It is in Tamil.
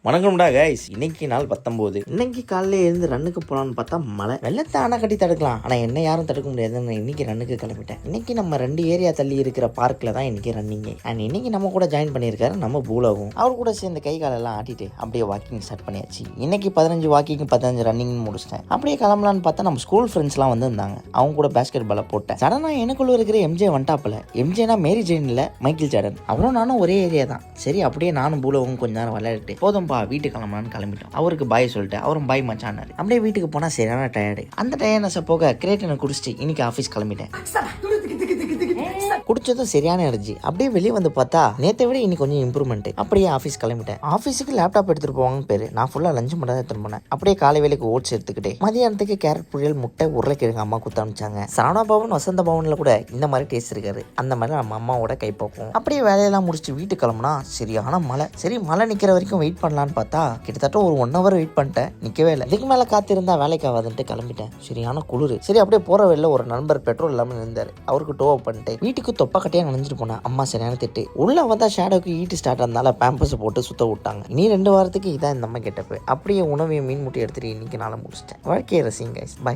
வணக்கம்டா கைஸ். இன்னைக்கு நாள் 19. இன்னைக்கு காலையில எழுந்து ரன்னுக்கு போகலான்னு பார்த்தா மழை வெள்ளத்தை ஆனா கட்டி தடுக்கலாம், ஆனால் என்ன யாரும் தடுக்க முடியாதுன்னு இன்னைக்கு ரன்னுக்கு கிளம்பிட்டேன். இன்னைக்கு நம்ம 2 ஏரியா தள்ளி இருக்கிற பார்க்கில் தான் இன்னைக்கு ரன்னிங்கு. அண்ட் இன்னைக்கு நம்ம கூட ஜாயின் பண்ணியிருக்காரு நம்ம பூலோகம். அவர் கூட சேர்ந்து கை காலெல்லாம் ஆட்டிட்டு அப்படியே வாக்கிங் ஸ்டார்ட் பண்ணியாச்சு. இன்னைக்கு 15 வாக்கிங் 15 ரன்னிங் முடிச்சிட்டேன். அப்படியே கிளம்பலான்னு பார்த்தா நம்ம ஸ்கூல் ஃப்ரெண்ட்ஸ்லாம் வந்திருந்தாங்க. அவங்க கூட பேஸ்கெட் பாலை போட்டேன். சடனா எனக்குள்ள இருக்கிற எம்ஜே வந்துட்டாப்புல. எம்ஜேனா மேரி ஜெயின் இல்லை, மைக்கேல் ஜார்டன். அப்புறம் நானும் ஒரே ஏரியா தான். சரி அப்படியே நானும் பூலோகம் கொஞ்ச நேரம் விளையாட்டு போதும்பா வீட்டுக்கு கிளம்பலான்னு கிளம்பிட்டோம். அவருக்கு பாய் சொல்லிட்டு அவரும் பாய் மச்சானாரு. அப்படியே வீட்டுக்கு போனா சரியான டயர்டு. அந்த டயர்னஸை போக கிரேட்டனை குடிச்சிட்டு இன்னைக்கு ஆஃபீஸ் கிளம்பிட்டேன். குடிச்சதும் சரியான எனர்ஜி. அப்படியே வெளியே வந்து பார்த்தா நேற்றை விட இன்னைக்கு கொஞ்சம் இம்ப்ரூவ்மெண்ட். அப்படியே ஆஃபீஸ் கிளம்பிட்டேன். ஆஃபீஸுக்கு லேப்டாப் எடுத்துட்டு போவாங்கன்னு பேரு. நான் ஃபுல்லாக லஞ்சு மட்டும் தான் எடுத்துட்டு போனேன். அப்படியே காலை வேலைக்கு ஓட்ஸ் எடுத்துக்கிட்டே மதியானத்துக்கு கேரட் பொரியல் முட்டை உருளைக்கிழங்கு அம்மா குத்த அனுப்பிச்சாங்க. சரவணா பவன் வசந்த பவன்ல கூட இந்த மாதிரி டேஸ்ட் இருக்காரு. அந்த மாதிரி நம்ம அம்மாவோட கைப்போக்கும். அப்படியே வேலையெல்லாம் முடிச்சுட்டு வீட்டுக்கு கிளம்புனா சரியான மழை. சரி மழை நிற்கிற வரைக்கும் வெயிட் பண்ணலான்னு பார்த்தா கிட்டத்தட்ட ஒரு 1 hour வெயிட் பண்ணிட்டேன். நிற்கவே இல்லை. இதுக்கு மேலே காத்திருந்தா வேலைக்கு ஆகாதுன்ட்டு கிளம்பிட்டேன். சரியான குளிர். சரி அப்படியே போகிற வழியில் ஒரு நண்பர் பெட்ரோல் இல்லாமல் இருந்தார். அவருக்கு டோ அப் பண்ணிட்டு வீட்டுக்கு தொப்பா கட்டையாக நினைஞ்சிட்டு போனேன். அம்மா சரியான திட்டு. உள்ள வந்தா ஷேடோக்கு ஈட்டு ஸ்டார்ட் ஆனால பேம்பஸ் போட்டு சுத்த விட்டாங்க. இனி 2 வாரத்துக்கு இதான் இந்த அம்மா கெட்டப்பு. அப்படியே உணவையும் மீன் முட்டை எடுத்துட்டு இன்னைக்கு நாளை முடிச்சிட்டேன். வாழ்க்கையை ரசிங்க கைஸ். பை.